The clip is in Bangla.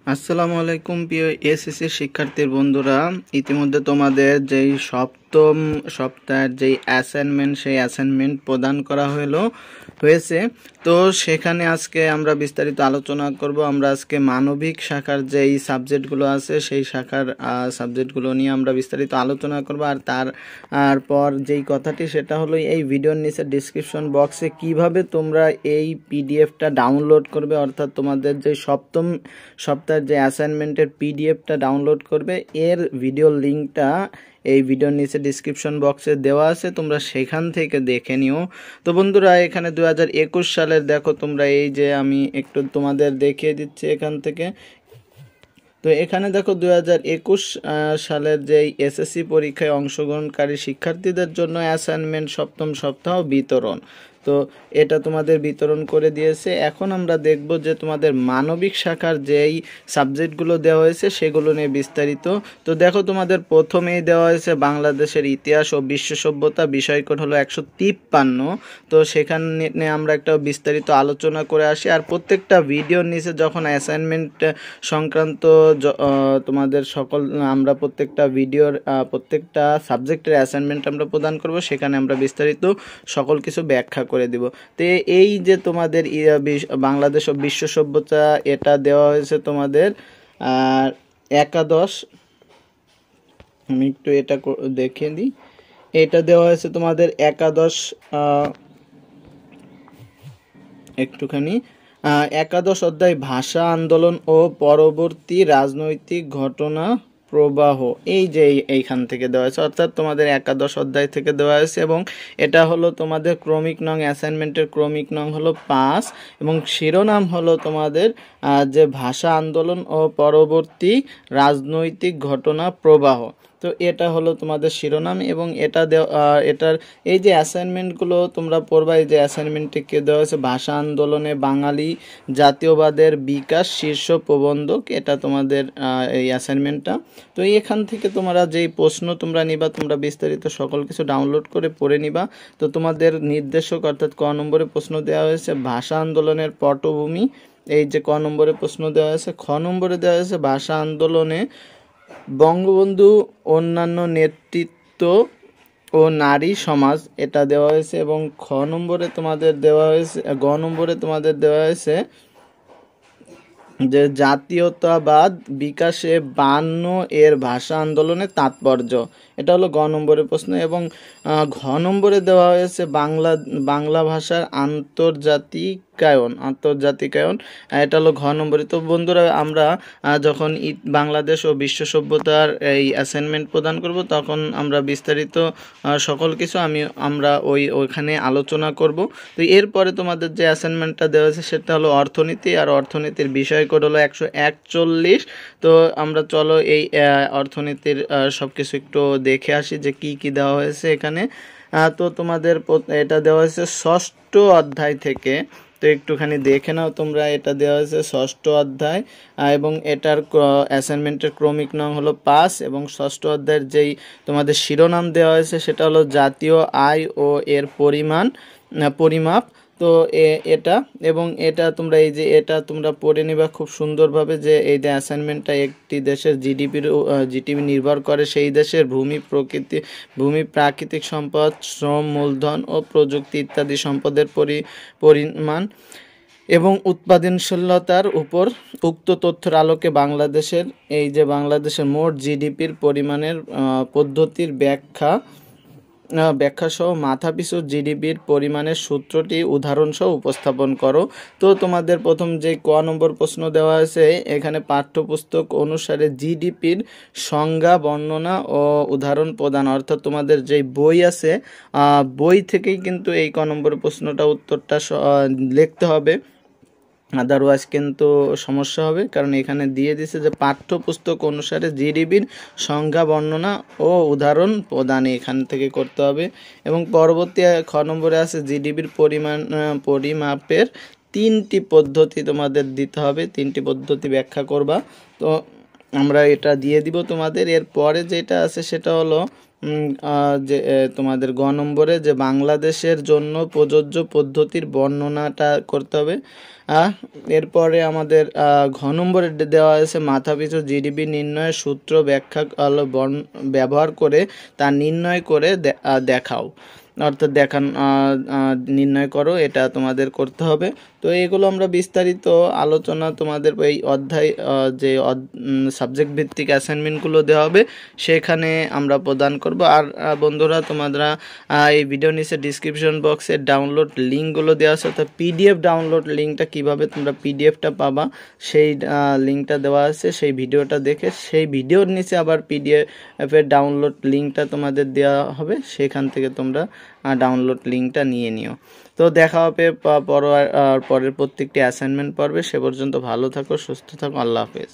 আসসালামু আলাইকুম প্রিয় এসএসসি শিক্ষার্থীর বন্ধুরা, ইতিমধ্যে তোমাদের যেই সপ্তম সপ্তাহের যেই অ্যাসাইনমেন্ট সেই অ্যাসাইনমেন্ট প্রদান করা হয়েছে। তো সেখানে আজকে আমরা বিস্তারিত আলোচনা করব। আমরা আজকে মানবিক শাখার যেই সাবজেক্টগুলো আছে সেই শাখার সাবজেক্টগুলো নিয়ে আমরা বিস্তারিত আলোচনা করব। আর তারপর যেই কথাটি সেটা হলো এই ভিডিওর নিচে ডিসক্রিপশন বক্সে কিভাবে তোমরা এই পিডিএফটা ডাউনলোড করবে, অর্থাৎ তোমাদের যে সপ্তম সপ্তাহের যে অ্যাসাইনমেন্টের পিডিএফটা ডাউনলোড করবে এর ভিডিও লিঙ্কটা এই ভিডিওর নিচে ডিসক্রিপশন বক্সে দেওয়া আছে, তোমরা সেখান থেকে দেখে নিও। তো বন্ধুরা, এখানে 2021 সালের দেখো তোমরা, এই যে আমি একটু তোমাদের দেখিয়ে দিচ্ছি এখান থেকে। তো এখানে দেখো 2021 সালের যেই এসএসসি পরীক্ষায় অংশগ্রহণকারী শিক্ষার্থীদের জন্য অ্যাসাইনমেন্ট সপ্তম সপ্তাহ বিতরণ। তো এটা তোমাদের বিতরণ করে দিয়েছে। এখন আমরা দেখব যে তোমাদের মানবিক শাখার যেই সাবজেক্টগুলো দেওয়া হয়েছে সেগুলো নিয়ে বিস্তারিত। তো দেখো তোমাদের প্রথমেই দেওয়া হয়েছে বাংলাদেশের ইতিহাস ও বিশ্ব সভ্যতা, বিষয় কোড হলো 153। তো সেখানে আমরা একটা বিস্তারিত আলোচনা করে আসি। আর প্রত্যেকটা ভিডিওর নিচে যখন অ্যাসাইনমেন্ট সংক্রান্ত তোমাদের সকল আমরা প্রত্যেকটা ভিডিওর প্রত্যেকটা সাবজেক্টের অ্যাসাইনমেন্ট আমরা প্রদান করব, সেখানে আমরা বিস্তারিত সকল কিছু ব্যাখ্যা করে দিব। তো এই যে তোমাদের বাংলাদেশ ও বিশ্ব সভ্যতা, এটা দেওয়া হয়েছে তোমাদের একাদশ, আমি একটু এটা দেখিয়ে দিই। এটা দেওয়া হয়েছে তোমাদের একাদশ একটুখানি একাদশ অধ্যায় ভাষা আন্দোলন ও পরবর্তী রাজনৈতিক ঘটনা প্রবাহ, এই যে এইখান থেকে দেওয়া হয়েছে, অর্থাৎ তোমাদের একাদশ অধ্যায় থেকে দেওয়া হয়েছে। এবং এটা হলো তোমাদের ক্রমিক নং, অ্যাসাইনমেন্টের ক্রমিক নং হলো 5 এবং শিরোনাম হলো তোমাদের যে ভাষা আন্দোলন ও পরবর্তী রাজনৈতিক ঘটনা প্রবাহ। তো এটা হলো তোমাদের শিরোনাম এবং এটার এই যে অ্যাসাইনমেন্টগুলো তোমরা পড়বা, এই যে অ্যাসাইনমেন্টকে দেওয়া হয়েছে ভাষা আন্দোলনে বাঙালি জাতীয়বাদের বিকাশ শীর্ষ প্রবন্ধক, এটা তোমাদের এই অ্যাসাইনমেন্টটা। তো এখান থেকে তোমরা যেই প্রশ্ন তোমরা নিবা, তোমরা বিস্তারিত সকল কিছু ডাউনলোড করে পড়ে নিবা। তো তোমাদের নির্দেশক অর্থাৎ ক নম্বরে প্রশ্ন দেওয়া হয়েছে ভাষা আন্দোলনের পটভূমি, এই যে ক নম্বরে প্রশ্ন দেওয়া হয়েছে। খ নম্বরে দেওয়া হয়েছে ভাষা আন্দোলনে বঙ্গবন্ধু অন্যান্য নেতৃত্ব ও নারী সমাজ, এটা দেওয়া হয়েছে। এবং খ নম্বরে তোমাদের দেওয়া হয়েছে, গ নম্বরে তোমাদের দেওয়া হয়েছে যে জাতীয়তাবাদ বিকাশে 52 এর ভাষা আন্দোলনের তাৎপর্য, এটা হলো গ নম্বরের প্রশ্ন। এবং ঘ নম্বরে দেওয়া হয়েছে বাংলা ভাষার আন্তর্জাতিকায়ন, এটা হলো ঘ নম্বরে। তো বন্ধুরা, আমরা যখন বাংলাদেশ ও বিশ্ব সভ্যতার এই অ্যাসাইনমেন্ট প্রদান করব, তখন আমরা বিস্তারিত সকল কিছু আমরা ওইখানে আলোচনা করব। তো এরপরে তোমাদের যে অ্যাসাইনমেন্টটা দেওয়া হয়েছে সেটা হলো অর্থনীতি, আর অর্থনীতির বিষয় কোড হলো 141। তো আমরা চলো এই অর্থনীতির সব কিছু একটু দেখে আসি যে কি কি দেওয়া হয়েছে এখানে। তো তোমাদের এটা দেওয়া হয়েছে ষষ্ঠ অধ্যায় থেকে, তো একটুখানি দেখে নাও তোমরা। এটা দেওয়া হয়েছে ষষ্ঠ অধ্যায় এবং এটার অ্যাসাইনমেন্টের ক্রমিক নং হলো 5 এবং ষষ্ঠ অধ্যায়ের যেই তোমাদের শিরোনাম দেওয়া হয়েছে সেটা হলো জাতীয় আয় ও এর পরিমাপ। তো এটা এবং এটা তোমরা এই যে এটা তোমরা পড়ে নিবা খুব সুন্দরভাবে, যে এই যে অ্যাসাইনমেন্টটা একটি দেশের জিডিপি নির্ভর করে সেই দেশের ভূমি, প্রাকৃতিক সম্পদ, শ্রম, মূলধন ও প্রযুক্তি ইত্যাদি সম্পদের পরিমাণ এবং উৎপাদনশীলতার উপর। উক্ত তথ্যের আলোকে বাংলাদেশের মোট জিডিপির পরিমাণের পদ্ধতির ব্যাখ্যা সহ মাথাপিছু জিডিপির পরিমাণের সূত্রটি উদাহরণসহ উপস্থাপন করো। তো তোমাদের প্রথম যে ক নম্বর প্রশ্ন দেওয়া হয়েছে, এখানে পাঠ্যপুস্তক অনুসারে জিডিপির সংজ্ঞা, বর্ণনা ও উদাহরণ প্রদান, অর্থাৎ তোমাদের যে বই আছে বই থেকেই কিন্তু এই ক নম্বর প্রশ্নটা উত্তরটা লিখতে হবে, আদারওয়াইজ কিন্তু সমস্যা হবে। কারণ এখানে দিয়ে দিছে যে পাঠ্যপুস্তক অনুসারে জিডিপির সংজ্ঞা, বর্ণনা ও উদাহরণ প্রদান এখান থেকে করতে হবে। এবং পরবর্তী খ নম্বরে আছে জিডিপির পরিমাপের 3টি পদ্ধতি তোমাদের দিতে হবে, 3টি পদ্ধতি ব্যাখ্যা করবা। তো আমরা এটা দিয়ে দিব তোমাদের। এরপরে যেটা আছে সেটা হলো যে তোমাদের গ নম্বরে যে বাংলাদেশের জন্য প্রযোজ্য পদ্ধতির বর্ণনাটা করতে হবে। এরপরে আমাদের ঘ নম্বরে দেওয়া হয়েছে মাথাপিছু জিডিপি নির্ণয়ের সূত্র ব্যাখ্যা ব্যবহার করে তা নির্ণয় করে দেখাও, অর্থাৎ নির্ণয় করো, এটা তোমাদের করতে হবে। তো এগুলো আমরা বিস্তারিত আলোচনা তোমাদের এই অধ্যায় যে সাবজেক্ট ভিত্তিক অ্যাসাইনমেন্টগুলো দেওয়া হবে সেখানে আমরা প্রদান করব। আর বন্ধুরা, তোমরা এই ভিডিও নিচে ডিসক্রিপশন বক্সে ডাউনলোড লিঙ্কগুলো দেওয়া আছে, অর্থাৎ পিডিএফ ডাউনলোড লিঙ্কটা কিভাবে তোমরা পিডিএফটা পাবা সেই লিঙ্কটা দেওয়া আছে। সেই ভিডিওটা দেখে সেই ভিডিওর নিচে আবার পিডিএফের ডাউনলোড লিঙ্কটা তোমাদের দেওয়া হবে, সেখান থেকে তোমরা ডাউনলোড লিঙ্কটা নিয়ে নিও। তো দেখা হবে পরের প্রত্যেকটি অ্যাসাইনমেন্ট পর্বে। সে পর্যন্ত ভালো থাকো, সুস্থ থাকো, আল্লাহ হাফেজ।